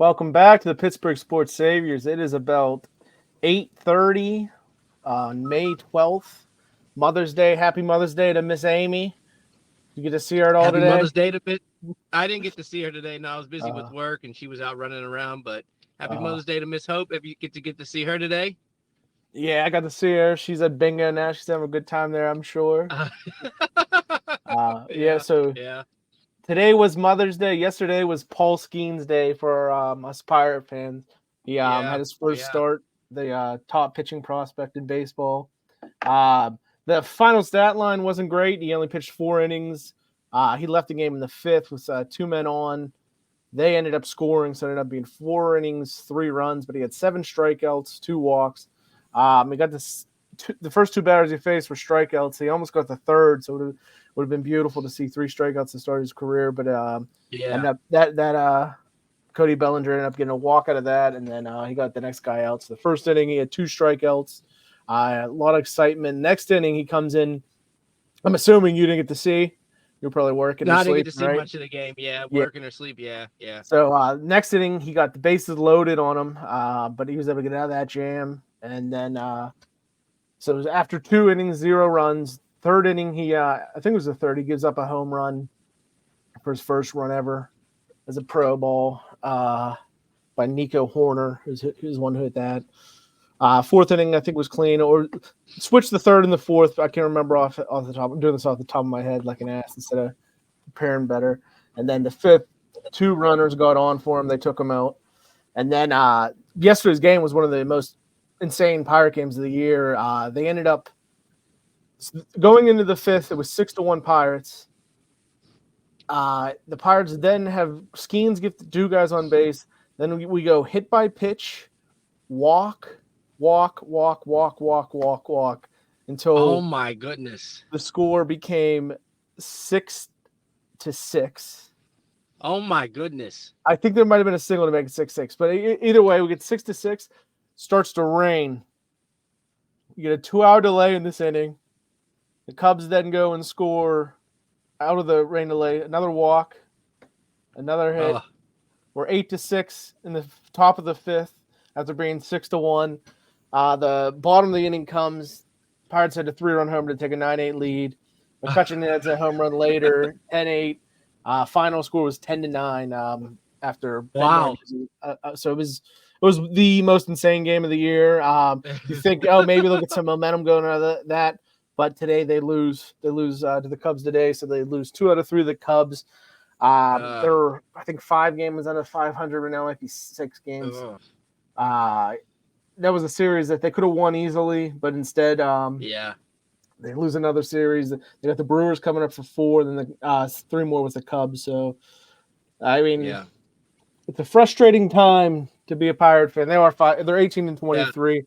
Welcome back to the Pittsburgh Sports Saviors. It is about 8:30 on May 12th, Mother's Day. Happy Mother's Day to Miss Amy. You get to see her at all Happy today? Mother's Day to Miss. I didn't get to see her today. No, I was busy Uh, with work and she was out running around. But happy uh, Mother's Day to Miss Hope. If you get to see her today. yeah, I got to see her. She's at bingo now. She's having a good time there, I'm sure. Uh, Yeah, yeah, so yeah, today was Mother's Day. Yesterday was Paul Skenes Day for us Pirate fans. He had yeah, his first yeah. start, the top pitching prospect in baseball. The final stat line wasn't great. He only pitched 4 innings. He left the game in the fifth with 2 men on. They ended up scoring, so it ended up being 4 innings, 3 runs, but he had 7 strikeouts, 2 walks. He got the first 2 batters he faced were strikeouts. He almost got the third, so it would have been beautiful to see 3 strikeouts to start his career. But Yeah. ended up that Cody Bellinger ended up getting a walk out of that, and then he got the next guy out. So the first inning he had 2 strikeouts. A lot of excitement. Next inning, he comes in. I'm assuming you didn't get to see. You're probably working No, or I didn't get sleeping, to see right? much of the game. Yeah, Yeah. working or sleep. Yeah, yeah. So next inning, he got the bases loaded on him, but he was able to get out of that jam. And then, so it was after 2 innings, 0 runs. Third inning, I think it was the third, he gives up a home run for his first run ever as a pro ball by Nico Horner, who's one who hit that. Fourth inning, I think, was clean, or switched the third and the fourth. I can't remember off the top. I'm doing this off the top of my head like an ass instead of preparing better. And then the fifth, 2 runners got on for him. They took him out. And then yesterday's game was one of the most insane Pirate games of the year. They ended up going into the fifth. It was 6-1 Pirates. The Pirates then have Skenes get the 2 guys on base. Then we go hit by pitch, walk Oh until my goodness. the score became 6-6. Oh my goodness. I think there might have been a single to make it 6-6, but either way, we get 6-6. Starts to rain. You get a 2-hour delay in this inning. The Cubs then go and score out of the rain delay. Another walk, another hit. We're 8-6 in the top of the fifth after being 6-1. The bottom of the inning comes. Pirates had a 3-run homer to take a 9-8 lead. McCutcheon adds a home run later, 10-8. Final score was 10-9 after. Wow. So it was the most insane game of the year. You think, oh, maybe they'll get some momentum going out of that, but today they lose. They lose to the Cubs today, so they lose 2 out of 3 of the Cubs. There were, I think, 5 games under 500 right now, might be 6 games. That was a series that they could have won easily, but instead, they lose another series. They got the Brewers coming up for 4, then the 3 more with the Cubs. So, I mean, it's a frustrating time to be a Pirate fan. They're 18-23.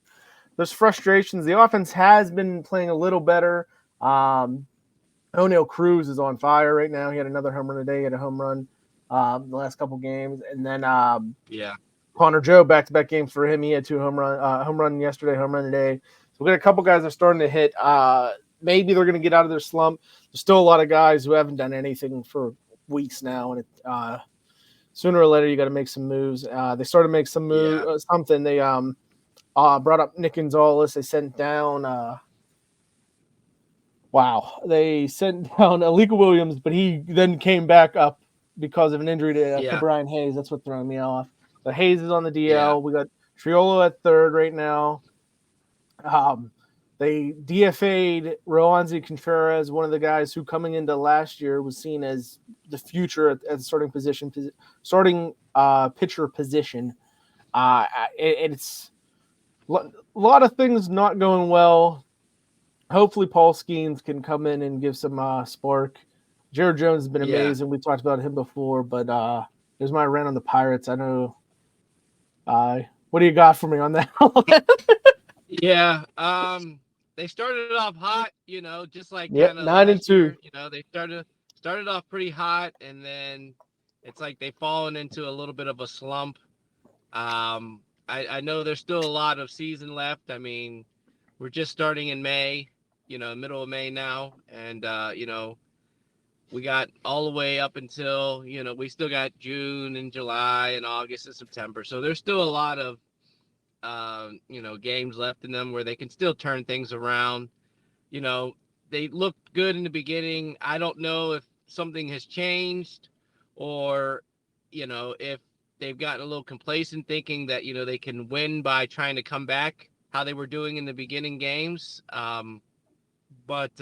There's frustrations. The offense has been playing a little better. O'Neal Cruz is on fire right now. He had another home run today. He had a home run the last couple games, and then Connor Joe back-to-back games for him. He had 2 home run yesterday, home run today. So we got a couple guys that are starting to hit. Maybe they're going to get out of their slump. There's still a lot of guys who haven't done anything for weeks now, and sooner or later you got to make some moves. They started to make some moves. Something they brought up Nick Gonzalez. They sent down. They sent down Alika Williams, but he then came back up because of an injury to Brian Hayes. That's what threw me off. But Hayes is on the DL. Yeah. We got Triolo at third right now. They DFA'd Roansy Contreras, one of the guys who coming into last year was seen as the future at the starting pitcher position. It's a lot of things not going well. Hopefully Paul Skenes can come in and give some spark. Jared Jones has been amazing. Yeah. We talked about him before, but there's my rant on the Pirates. I know. What do you got for me on that? They started off hot, just like kind of 9-2. They started off pretty hot, and then it's like they've fallen into a little bit of a slump. I know there's still a lot of season left. I mean, we're just starting in May, middle of May now, and we got all the way up until, we still got June and July and August and September. So there's still a lot of, games left in them where they can still turn things around. They looked good in the beginning. I don't know if something has changed or, if they've gotten a little complacent thinking that, they can win by trying to come back how they were doing in the beginning games. But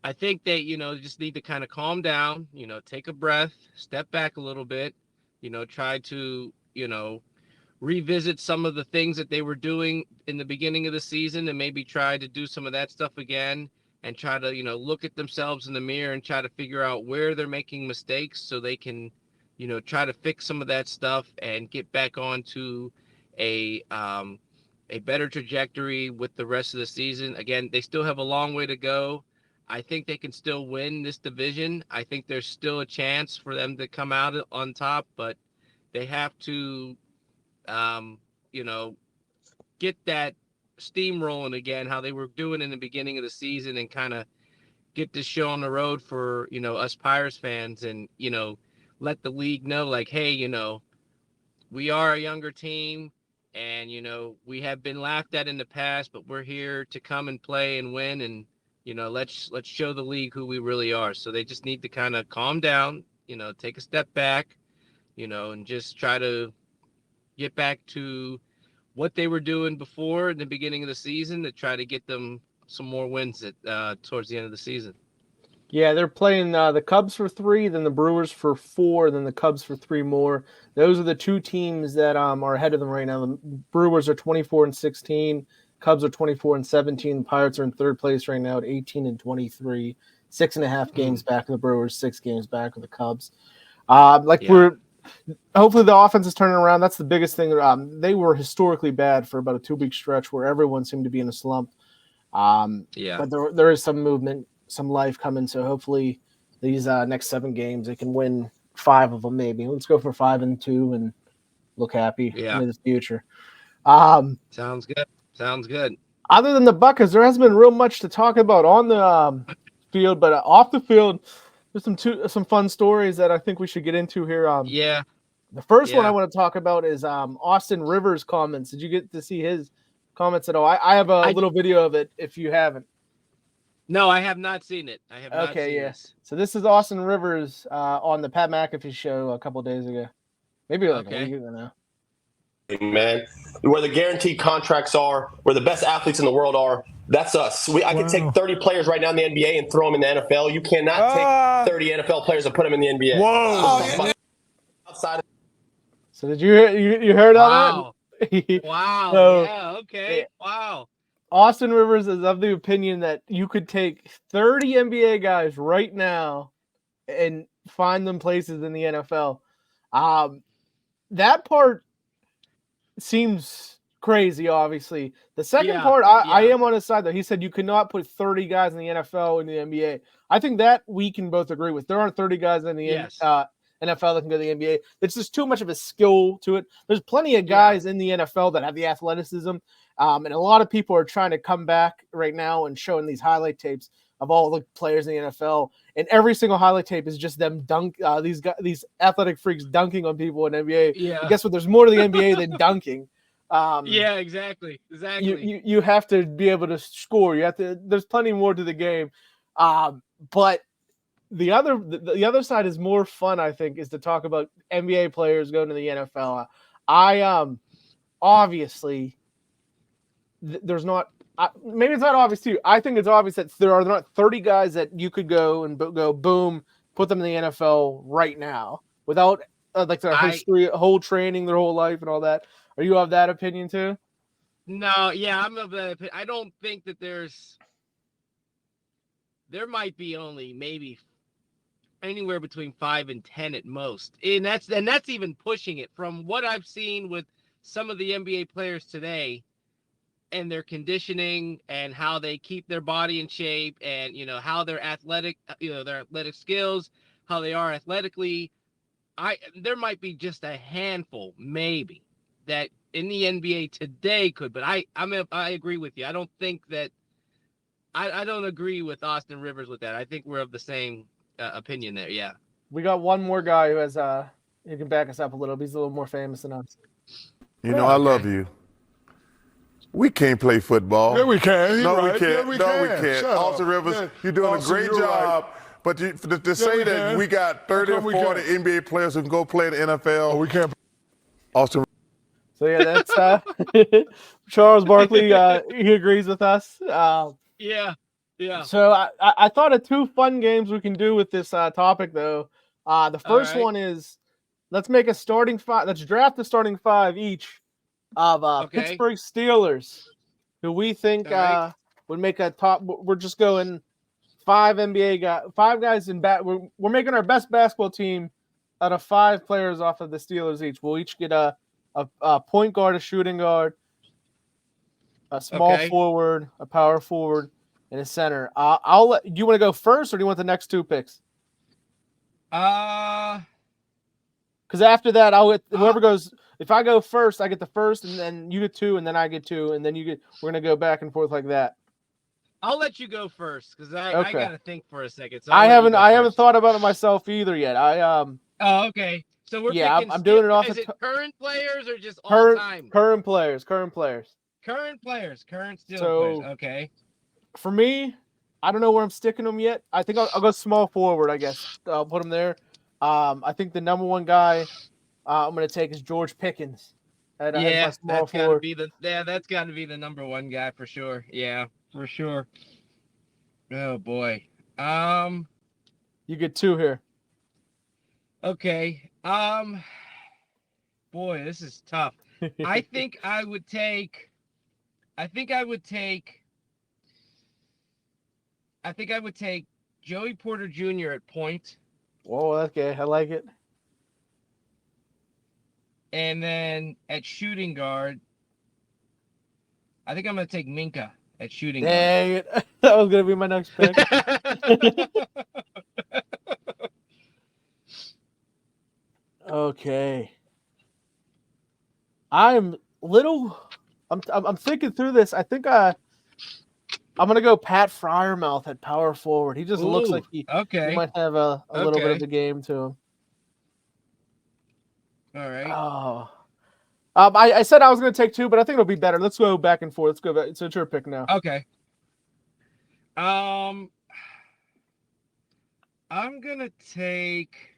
I think they, just need to kind of calm down, take a breath, step back a little bit, try to, revisit some of the things that they were doing in the beginning of the season and maybe try to do some of that stuff again and try to, look at themselves in the mirror and try to figure out where they're making mistakes so they can, try to fix some of that stuff and get back onto a better trajectory with the rest of the season. Again, they still have a long way to go. I think they can still win this division. I think there's still a chance for them to come out on top, but they have to get that steam rolling again, how they were doing in the beginning of the season, and kind of get this show on the road for, us Pirates fans, and, let the league know, like, hey, we are a younger team and, we have been laughed at in the past, but we're here to come and play and win. And, let's show the league who we really are. So they just need to kind of calm down, take a step back, and just try to get back to what they were doing before in the beginning of the season to try to get them some more wins towards the end of the season. Yeah, they're playing the Cubs for 3, then the Brewers for 4, then the Cubs for 3 more. Those are the two teams that are ahead of them right now. The Brewers are 24-16, Cubs are 24-17. The Pirates are in third place right now at 18-23, 6.5 games back of the Brewers, 6 games back of the Cubs. Hopefully the offense is turning around. That's the biggest thing. They were historically bad for about a 2-week stretch where everyone seemed to be in a slump. But there is some movement, some life coming. So hopefully these next 7 games, they can win 5 of them maybe. Let's go for 5-2 and look happy in the future. Sounds good. Other than the Buckers, there hasn't been real much to talk about on the field, but off the field, there's some fun stories that I think we should get into here. The first one I want to talk about is Austin Rivers' comments. Did you get to see his comments at all? I have a little video of it if you haven't. No, I have not seen it. I have not seen this. So this is Austin Rivers on the Pat McAfee show a couple of days ago. Maybe like a week ago now. Man, where the guaranteed contracts are, where the best athletes in the world are, that's us. I could take 30 players right now in the NBA and throw them in the NFL. You cannot take 30 NFL players and put them in the NBA. Whoa! Outside. So did you heard all that? Wow. Wow. Austin Rivers is of the opinion that you could take 30 NBA guys right now and find them places in the NFL. That part seems crazy, obviously. The second part, I am on his side, though. He said you could not put 30 guys in the NFL in the NBA. I think that we can both agree with. There aren't 30 guys in the NFL that can go to the NBA. It's just too much of a skill to it. There's plenty of guys in the NFL that have the athleticism, and a lot of people are trying to come back right now and showing these highlight tapes of all the players in the NFL, and every single highlight tape is just them these athletic freaks dunking on people in NBA. Yeah. And guess what? There's more to the NBA than dunking. Exactly. You have to be able to score. There's plenty more to the game. But the other side is more fun, I think, is to talk about NBA players going to the NFL. Obviously there's not. Maybe it's not obvious to you. I think it's obvious that there are not 30 guys that you could go and go boom, put them in the NFL right now without their history, whole training, their whole life, and all that. Are you of that opinion too? No, I'm of that opinion. I don't think that there might be only maybe anywhere between 5 and 10 at most, and that's even pushing it. From what I've seen with some of the NBA players today, and their conditioning and how they keep their body in shape, and how they're athletic, their athletic skills, how they are athletically, there might be just a handful maybe that in the NBA today could, but I agree with you. I don't think that I don't agree with Austin Rivers with that. I think we're of the same opinion there. Yeah. We got one more guy who has he can back us up a little. He's a little more famous than us. You know, I love you. We can't play football. Yeah, we can. No, right. we can't. Yeah, we no, can. we can't. Shut Austin up. Rivers, Yeah. you're doing Austin, a great you're job. Right. But to say we that can. we got 30 or 40 NBA players who can go play in the NFL. Oh, we can't. Austin. So yeah, that's Charles Barkley. He agrees with us. Yeah. So I thought of 2 fun games we can do with this topic though. The first one is let's make a starting 5. Let's draft the starting 5 each of Pittsburgh Steelers, who we think would make a top. We're just going 5 NBA guys, 5 guys in bat. We're making our best basketball team out of 5 players off of the Steelers each. We'll each get a point guard, a shooting guard, a small forward, a power forward, and a center. I'll let you want to go first, or do you want the next 2 picks? Because after that, I'll get whoever goes. If I go first, I get the first, and then you get 2, and then I get 2, and then you get. We're gonna go back and forth like that. I'll let you go first because I gotta think for a second. So I haven't thought about it myself either yet. Oh, okay. So we're picking I'm doing it off. Is it current players or just all time? Current players. Current Steelers players. Okay. For me, I don't know where I'm sticking them yet. I think I'll go small forward. I guess I'll put him there. I think the number 1 guy I'm going to take is George Pickens. That's got to be the number 1 guy for sure. Yeah, for sure. Oh boy. You get 2 here. Okay. Boy, this is tough. I think I would take Joey Porter Jr. at point. Whoa, okay. I like it. And then at shooting guard, I think I'm going to take Minka at shooting guard. Dang it. That was going to be my next pick. Okay. I'm thinking through this. I think I'm going to go Pat Freiermuth at power forward. He just looks like he might have a little bit of the game to him. All right. Oh. I said I was going to take 2, but I think it'll be better. Let's go back and forth. Let's go back. So it's your pick now. Okay. I'm going to take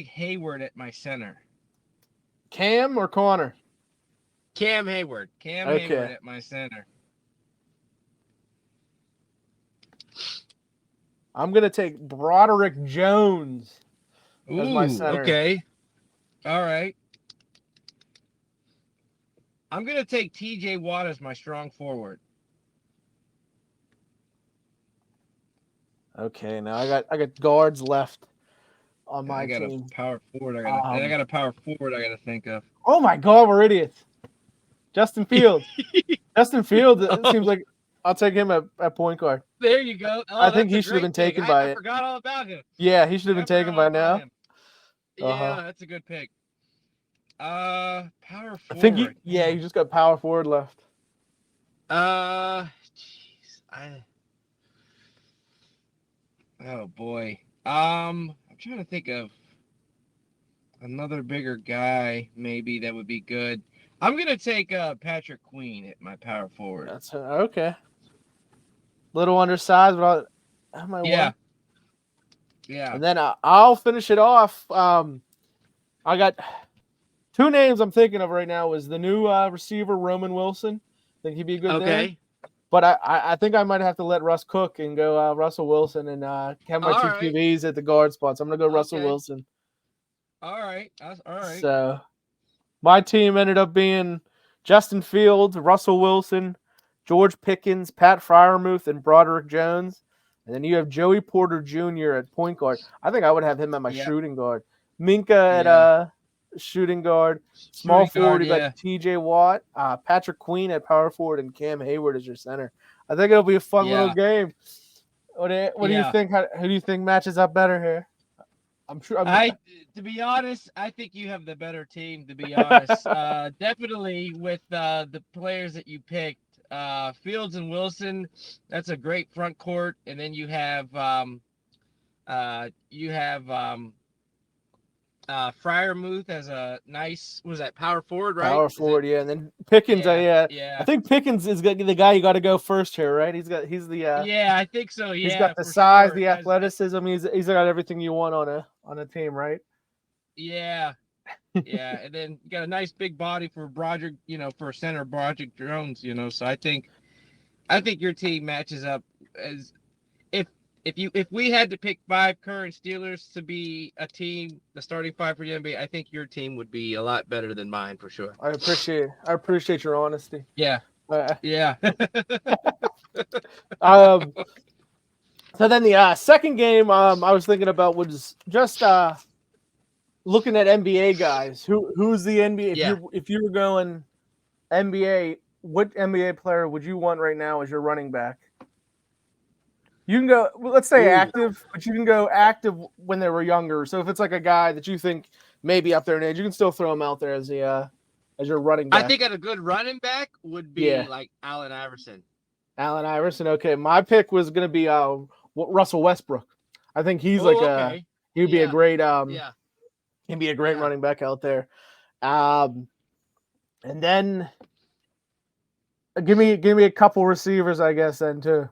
Hayward at my center. Cam or Connor? Cam Hayward. Hayward at my center. I'm going to take Broderick Jones as my center. Okay. All right. I'm going to take TJ Watt as my strong forward. Okay, now I got guards left on my team. I got a power forward I got to think of. Oh my God, we're idiots. Justin Fields. Justin Fields, it seems like I'll take him at point guard. There you go. Oh, I think he should have been taken by it. I forgot all about him. Yeah, he should have been taken by now. Yeah, that's a good pick. Power forward. I think you just got power forward left. Oh boy. I'm trying to think of another bigger guy maybe that would be good. I'm gonna take Patrick Queen at my power forward. That's okay. Little undersized, but I might yeah. win. Yeah. And then I'll finish it off. I got 2 names I'm thinking of right now. Is the new receiver Roman Wilson? I think he'd be a good name. But I think I might have to let Russ cook and go Russell Wilson and have my 2 QBs at the guard spots. I'm gonna go Russell Wilson. All right. All right. So my team ended up being Justin Fields, Russell Wilson, George Pickens, Pat Freiermuth, and Broderick Jones. And then you have Joey Porter Jr. at point guard. I think I would have him at my shooting guard. Minka at shooting guard. Small forward, you got TJ Watt, Patrick Queen at power forward, and Cam Hayward as your center. I think it'll be a fun little game. What do you think? Who do you think matches up better here? I'm sure. To be honest, I think you have the better team. To be honest, definitely with the players that you picked, Fields and Wilson. That's a great front court, and then you have Fryermuth as a nice, was that power forward, right? Power forward, yeah. And then Pickens, Yeah. I think Pickens is the guy you got to go first here, right? He's the yeah, I think so. Yeah, he's got the size, sure. the athleticism. He's got everything you want on a team, right? Yeah. Yeah, and then you got a nice big body for Broderick, for center Broderick Jones, so I think your team matches up as if we had to pick 5 current Steelers to be a team, the starting 5 for the NBA, I think your team would be a lot better than mine for sure. I appreciate your honesty. Yeah. Yeah. So then the second game I was thinking about was just looking at NBA guys. Who's the NBA? If you were going NBA, what NBA player would you want right now as your running back? You can go, let's say active, but you can go active when they were younger. So if it's like a guy that you think may be up there in age, you can still throw him out there as your running back. I think a good running back would be like Allen Iverson. Allen Iverson. Okay, my pick was going to be Russell Westbrook. I think he's he would be a great he'd be a great running back out there. And then give me a couple receivers, I guess, then too.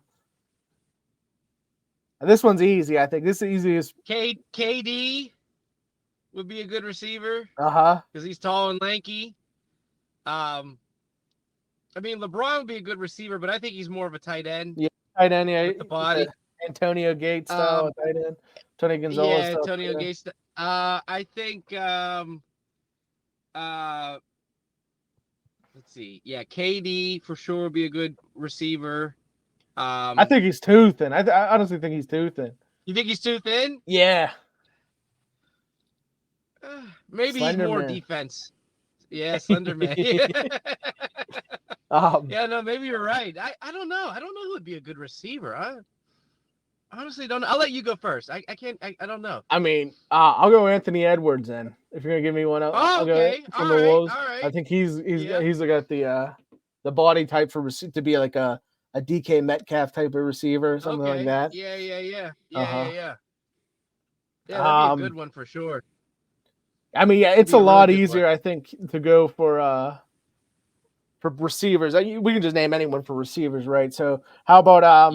This one's easy. I think this is the easiest. KD would be a good receiver. Because he's tall and lanky. I mean, LeBron would be a good receiver, but I think he's more of a tight end. Yeah, tight end. Yeah, with the body. Antonio Gates style tight end. Tony Gonzalez. Yeah, Antonio Gates. I think. Let's see. Yeah, KD for sure would be a good receiver. I think he's too thin. I honestly think he's too thin. You think he's too thin? Yeah. Maybe Slender he's more man. Defense. Yeah, Slender Man. Yeah, no, maybe you're right. I don't know. I don't know who would be a good receiver. I honestly don't know. I'll let you go first. I can't. I don't know. I mean, I'll go Anthony Edwards then. If you're gonna give me one, I'll go from the Wolves. All right. I think he's got the body type to be like a DK Metcalf type of receiver, something like that. Yeah. Yeah, that'd be a good one for sure. I mean, yeah, it's a lot easier, I think, to go for receivers. We can just name anyone for receivers, right? So how about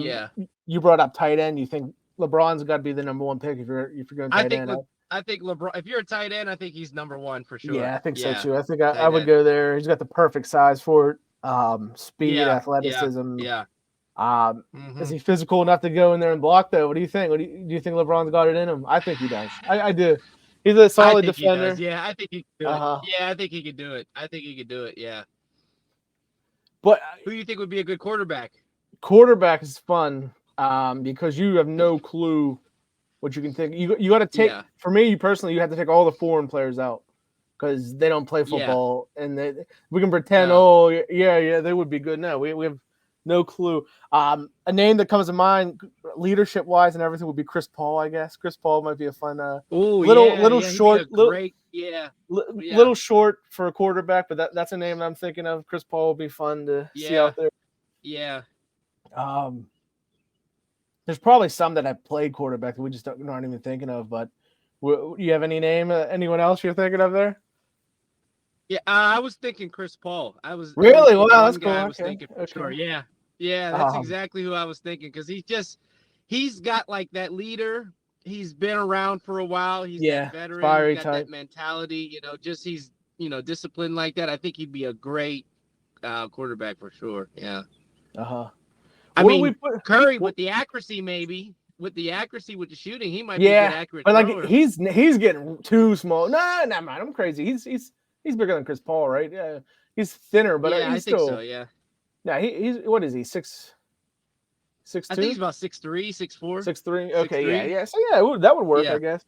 you brought up tight end? You think LeBron's got to be the number one pick if you're going tight end? I think LeBron. If you're a tight end, I think he's number one for sure. Yeah, I think so too. I think I would go there. He's got the perfect size for it. Speed, athleticism. Yeah. Is he physical enough to go in there and block though? What do you think? Do you think LeBron's got it in him? I think he does. I do. He's a solid defender. Yeah, I think he can do it. Yeah, I think he could do it. Yeah. But who do you think would be a good quarterback? Quarterback is fun because you have no clue what you can think. You got to take. For me personally, you have to take all the foreign players out because they don't play football, and we can pretend. Oh yeah, they would be good. No, we have no clue. A name that comes to mind, leadership wise and everything, would be Chris Paul. I guess Chris Paul might be a fun, little short, little short for a quarterback, but that's a name that I'm thinking of. Chris Paul would be fun to see out there. Yeah. There's probably some that have played quarterback that we just aren't even thinking of. But you have any name? Anyone else you're thinking of there? Yeah, I was thinking Chris Paul. Really? Wow, that's cool. I was thinking for sure. Yeah, that's exactly who I was thinking because he's got like that leader. He's been around for a while. He's that veteran. Fiery got type. That mentality. He's disciplined like that. I think he'd be a great quarterback for sure. Yeah. I mean, Curry with the accuracy, maybe. With the accuracy, with the shooting, he might be an accurate but thrower. He's getting too small. No, never mind. I'm crazy. He's bigger than Chris Paul, right? Yeah, he's thinner, but I think still. so. Yeah. Yeah, he's what is he? 6'2"? I think he's about 6'3", 6'4". 6'3". Okay, yeah. So that would work, I guess.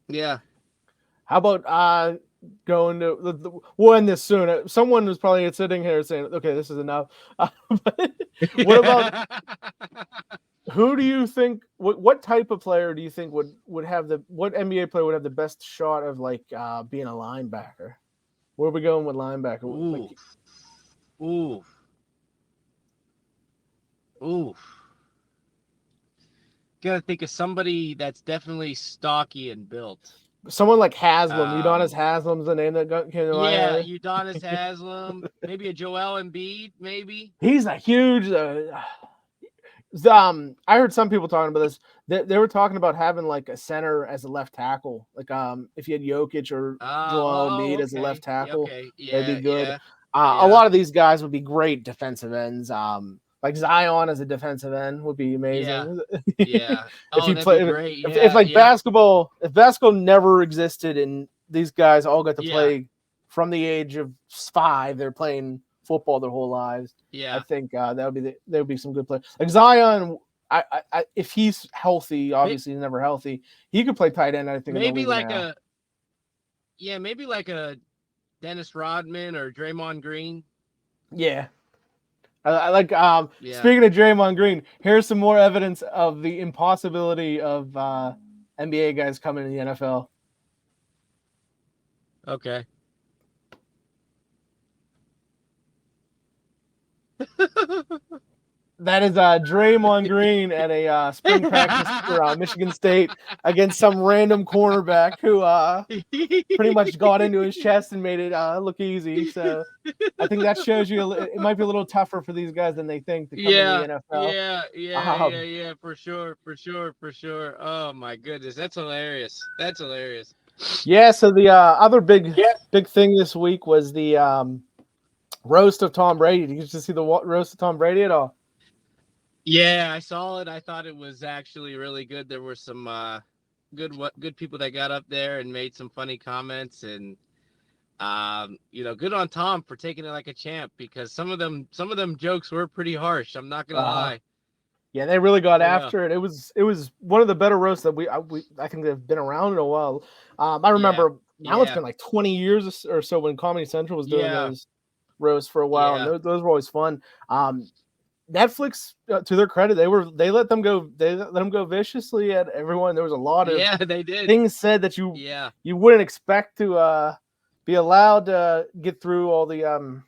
Yeah. How about going to we'll end this soon. Someone was probably sitting here saying, "Okay, this is enough." What about? Who do you think? What type of player do you think would have what NBA player would have the best shot of being a linebacker? Where are we going with linebacker? Ooh. Ooh. Gotta think of somebody that's definitely stocky and built. Someone like Haslam. Udonis Haslam's the name that came to my head. Yeah, Udonis Haslam. Maybe a Joel Embiid, maybe. He's a huge... I heard some people talking about this. They were talking about having like a center as a left tackle. Like if you had Jokic or Joel Embiid as a left tackle, that'd be good. Yeah. A lot of these guys would be great defensive ends. Like Zion as a defensive end would be amazing. Yeah. If you play, if basketball never existed and these guys all got to play from the age of 5, they're playing football their whole lives. Yeah, I think there would be some good players. Like Zion, I if he's healthy, obviously he's never healthy, he could play tight end. I think maybe like maybe like a Dennis Rodman or Draymond Green. Yeah. I like speaking of Draymond Green, here's some more evidence of the impossibility of NBA guys coming to the NFL. Okay. That is Draymond Green at a spring practice for Michigan State against some random cornerback who pretty much got into his chest and made it look easy. So I think that shows you it might be a little tougher for these guys than they think to come in the NFL. Yeah, for sure. Oh my goodness, that's hilarious. Yeah. So the other big thing this week was the roast of Tom Brady. Did you just see the roast of Tom Brady at all? Yeah, I saw it. I thought it was actually really good. There were some good people that got up there and made some funny comments, and good on Tom for taking it like a champ, because some of them jokes were pretty harsh. I'm not gonna lie. Yeah, they really got after it. It was one of the better roasts that I think they've been around in a while. I remember now it's been like 20 years or so when Comedy Central was doing those roasts for a while, and those were always fun. Netflix, to their credit, they let them go viciously at everyone. There was a lot of they did things said that you wouldn't expect to be allowed to get through all the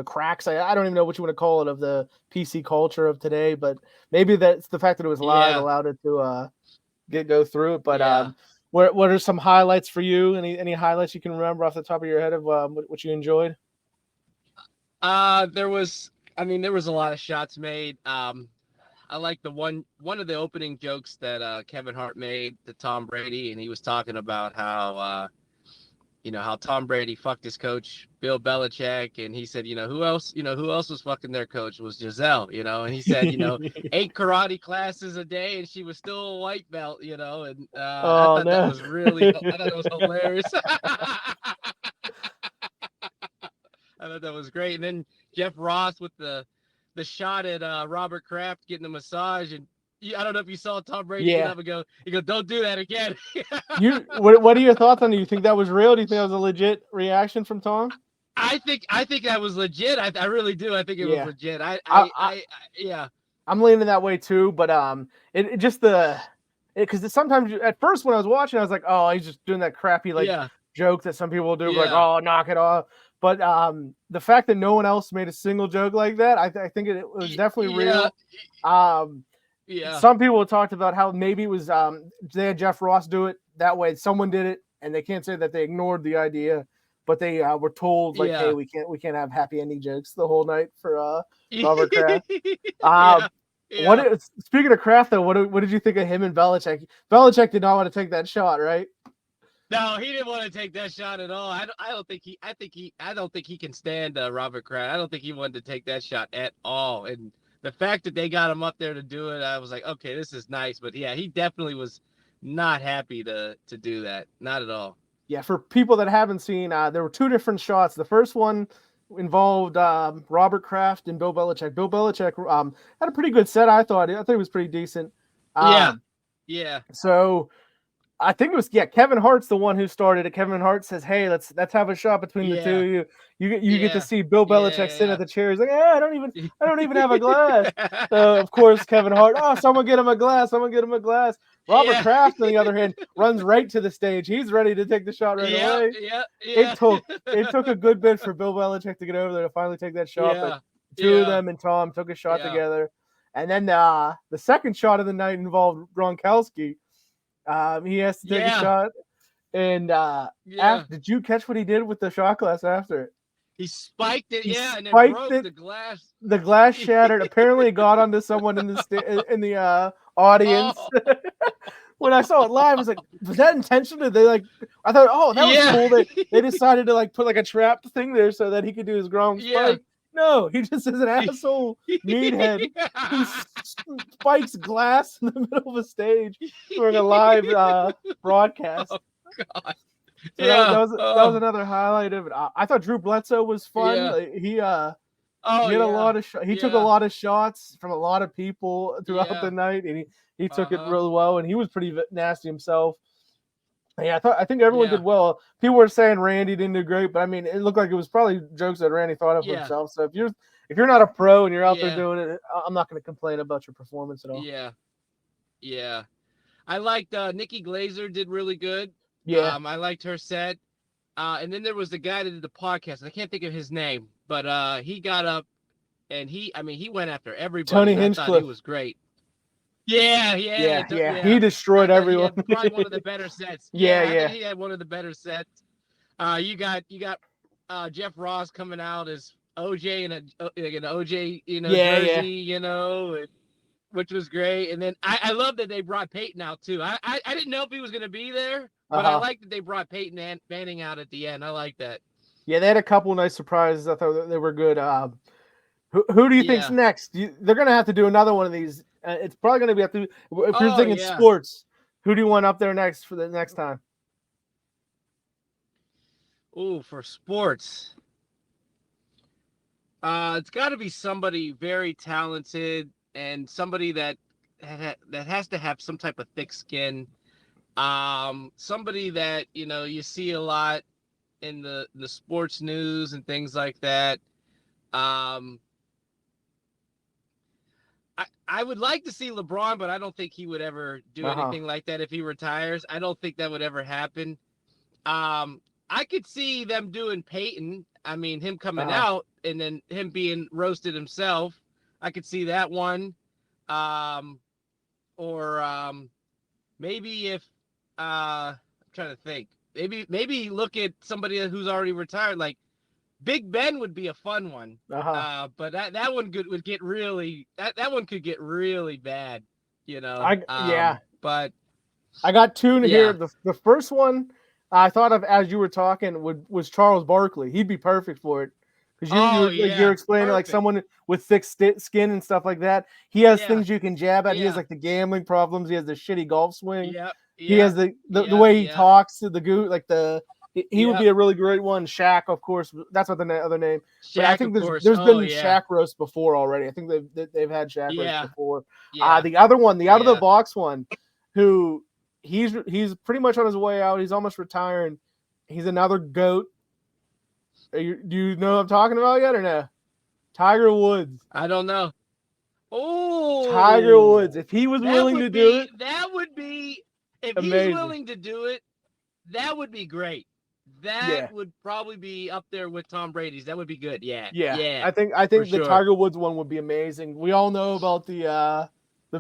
cracks. I don't even know what you want to call it of the PC culture of today, but maybe that's the fact that it was live allowed it to go through it. But what are some highlights for you? Any highlights you can remember off the top of your head of what you enjoyed? There was a lot of shots made. I like the one of the opening jokes that Kevin Hart made to Tom Brady, and he was talking about how Tom Brady fucked his coach Bill Belichick, and he said, who else was fucking their coach was Giselle, and he said, 8 karate classes a day, and she was still a white belt, and I thought it was hilarious. I thought that was great. And then Jeff Ross with the shot at Robert Kraft getting a massage, and I don't know if you saw Tom Brady get up and go, don't do that again. What are your thoughts on it? Do you think that was real? Do you think that was a legit reaction from Tom? I think that was legit. I really do. I think it was legit. I'm leaning that way too, but it just because sometimes at first when I was watching, I was like, oh, he's just doing that crappy joke that some people do, like, oh, knock it off. But the fact that no one else made a single joke like that, I think it was definitely real. Some people talked about how maybe it was they had Jeff Ross do it that way. Someone did it, and they can't say that they ignored the idea, but they were told hey, we can't have happy ending jokes the whole night for Robert Kraft. Speaking of Kraft, though, what did you think of him and Belichick? Belichick did not want to take that shot, right? No, he didn't want to take that shot at all. I don't think he can stand Robert Kraft. I don't think he wanted to take that shot at all. And the fact that they got him up there to do it, I was like, okay, this is nice. But yeah, he definitely was not happy to do that. Not at all. Yeah, for people that haven't seen, there were 2 different shots. The first one involved Robert Kraft and Bill Belichick. Bill Belichick had a pretty good set, I thought. I think it was pretty decent. Yeah. So I think it was Kevin Hart's the one who started it. Kevin Hart says, "Hey, let's have a shot between the two of you. You get to see Bill Belichick sit at the chair. He's like, I don't even have a glass." So of course Kevin Hart, someone get him a glass. Robert Kraft, on the other hand, runs right to the stage. He's ready to take the shot right away. It took a good bit for Bill Belichick to get over there to finally take that shot. But Two of them and Tom took a shot together. And then the second shot of the night involved Gronkowski. He has to take a shot. And did you catch what he did with the shot glass after it? He spiked it, and it broke the glass. The glass shattered. Apparently, it got onto someone in the audience. Oh. When I saw it live, I was like, "Was that intentional?" They I thought, "Oh, that was cool." They decided to put a trap thing there so that he could do his Gronk spike. No, he just is an asshole meathead who spikes glass in the middle of a stage during a live broadcast. Oh God. So that was another highlight of it. I thought Drew Bledsoe was fun. Yeah. He had a lot of he took a lot of shots from a lot of people throughout the night, and he took it really well, and he was pretty nasty himself. Yeah, I think everyone did well. People were saying Randy didn't do great, but I mean, it looked like it was probably jokes that Randy thought of himself. So if you're not a pro and you're out there doing it, I'm not going to complain about your performance at all. Yeah. I liked Nikki Glazer did really good. Yeah. I liked her set. And then there was the guy that did the podcast. I can't think of his name, but he got up and he went after everybody. Tony Hinchcliffe. He was great. Yeah. He destroyed everyone. He had probably one of the better sets. I think he had one of the better sets. You got Jeff Ross coming out as OJ in an OJ jersey, which was great. And then I love that they brought Peyton out too. I didn't know if he was going to be there, but I like that they brought Peyton Manning out at the end. I like that. Yeah, they had a couple nice surprises. I thought they were good. Who do you think's next? They're going to have to do another one of these. It's probably going to be if you're thinking sports. Who do you want up there next for the next time? Oh, for sports, it's got to be somebody very talented and somebody that has to have some type of thick skin. Somebody that you see a lot in the sports news and things like that. I would like to see LeBron, but I don't think he would ever do anything like that if he retires. I don't think that would ever happen. I could see them doing Peyton. I mean, him coming out and then him being roasted himself. I could see that one. Or maybe if I'm trying to think. Maybe look at somebody who's already retired, like Big Ben would be a fun one. But that one would get really that one could get really bad, But I got two here. The first one I thought of as you were talking was Charles Barkley. He'd be perfect for it. Because you're explaining like someone with thick skin and stuff like that. He has things you can jab at. He has like the gambling problems. He has the shitty golf swing. He has the way he talks to the goo, like he would be a really great one. Shaq, of course, that's what the other name. Shaq, but I think there's been Shaq roast before already. I think they've had Shaq roast before. The other one, the out of the box one, who he's pretty much on his way out. He's almost retiring. He's another GOAT. Do you know what I'm talking about yet or no? Tiger Woods. I don't know. Oh, Tiger Woods. If he was willing to do it, that would be. If amazing. He's willing to do it, that would be great. That would probably be up there with Tom Brady's. That would be good. Yeah. I think the Tiger Woods one would be amazing. We all know about the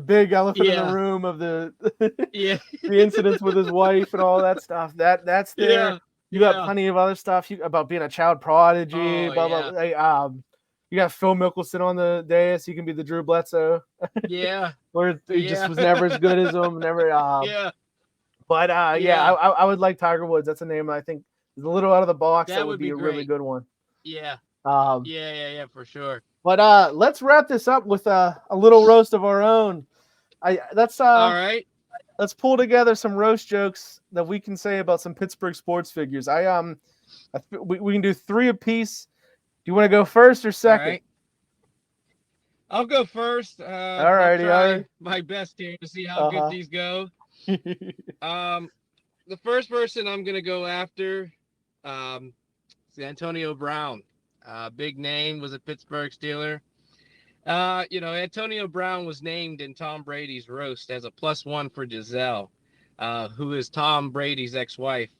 big elephant in the room of the the incidents with his wife and all that stuff. That's there. Yeah. You got plenty of other stuff about being a child prodigy. Blah, blah, blah. You got Phil Mickelson on the dais. He can be the Drew Bledsoe. Where he just was never as good as him. Never. But I would like Tiger Woods. That's a name I think is a little out of the box. That would be a really good one. Yeah, for sure. But let's wrap this up with a little roast of our own. All right. Let's pull together some roast jokes that we can say about some Pittsburgh sports figures. We can do 3 apiece. Do you want to go first or second? Right. I'll go first. All righty. My best here to see how good these go. The first person I'm gonna go after is Antonio Brown. Big name, was a Pittsburgh Steeler. Antonio Brown was named in Tom Brady's roast as a +1 for Giselle, who is Tom Brady's ex-wife.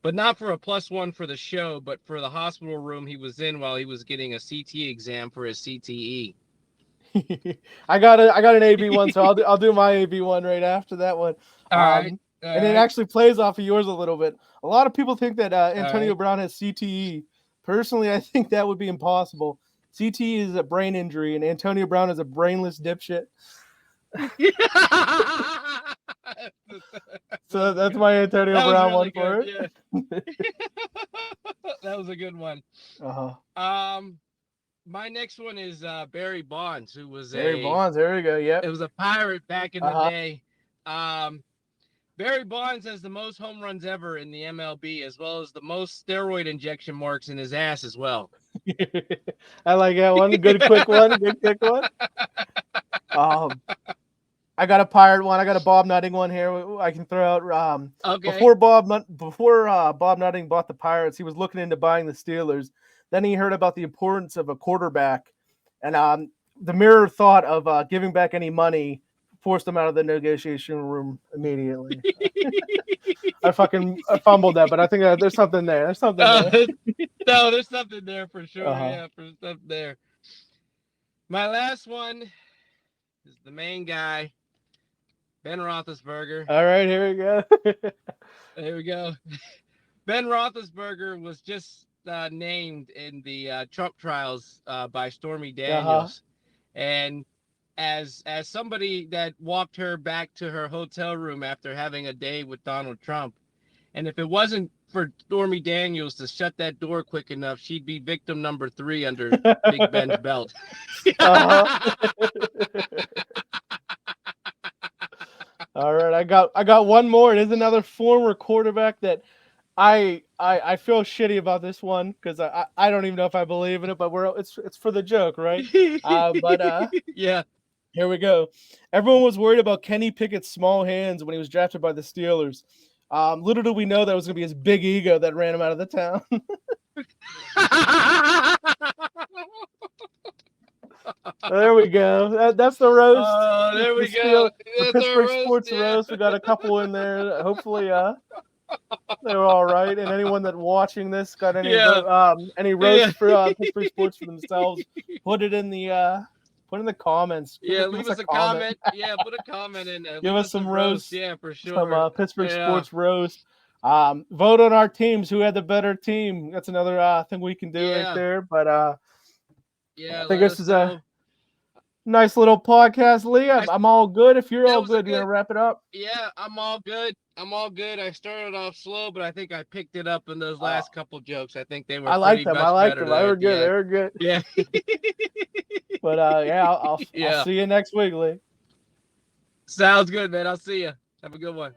but not for a +1 for the show, but for the hospital room he was in while he was getting a CT exam for his CTE. I got an AB one, so I'll do my AB one right after that one. All right. And it actually plays off of yours a little bit. A lot of people think that Antonio Brown has CTE. Personally, I think that would be impossible. CTE is a brain injury, and Antonio Brown is a brainless dipshit. So that's my Antonio Brown really one for it. Yeah. That was a good one. My next one is Barry Bonds, who was Barry Bonds. There we go. Yep. It was a Pirate back in the day. Barry Bonds has the most home runs ever in the MLB, as well as the most steroid injection marks in his ass as well. I like that one. Good quick one. Good quick one. I got a Pirate one. I got a Bob Nutting one here. I can throw out. Okay. Before Bob Nutting bought the Pirates, he was looking into buying the Steelers. Then he heard about the importance of a quarterback, and the Mirror thought of giving back any money, forced him out of the negotiation room immediately. I fumbled that, but I think there's something there. There's something there. No, there's something there for sure. Yeah, for stuff there. My last one is the main guy, Ben Roethlisberger. All right, here we go. There we go. Ben Roethlisberger was just named in the Trump trials by Stormy Daniels, and as somebody that walked her back to her hotel room after having a day with Donald Trump, and if it wasn't for Stormy Daniels to shut that door quick enough, she'd be victim number 3 under Big Ben's belt. All right, I got one more. It is another former quarterback that I feel shitty about this one because I don't even know if I believe in it, but it's for the joke, right? Yeah. Here we go. Everyone was worried about Kenny Pickett's small hands when he was drafted by the Steelers. Little did we know that was going to be his big ego that ran him out of the town. There we go. That's the roast. There we go. The Pittsburgh Sports Roast. We got a couple in there. Hopefully, they're all right. And anyone that watching this got any roast for Pittsburgh Sports for themselves, put it in the comments. Leave us a comment. Yeah, put a comment in. Give us some roast. Yeah, for sure. Some Pittsburgh Sports Roast. Vote on our teams. Who had the better team? That's another thing we can do right there. But I think this is a nice little podcast, Lee. I'm all good. If you're all good, you gonna wrap it up? Yeah, I'm all good. I started off slow, but I think I picked it up in those last couple jokes. I think they were. I like them. They were good. They were good. Yeah. But I'll see you next week, Lee. Sounds good, man. I'll see you. Have a good one.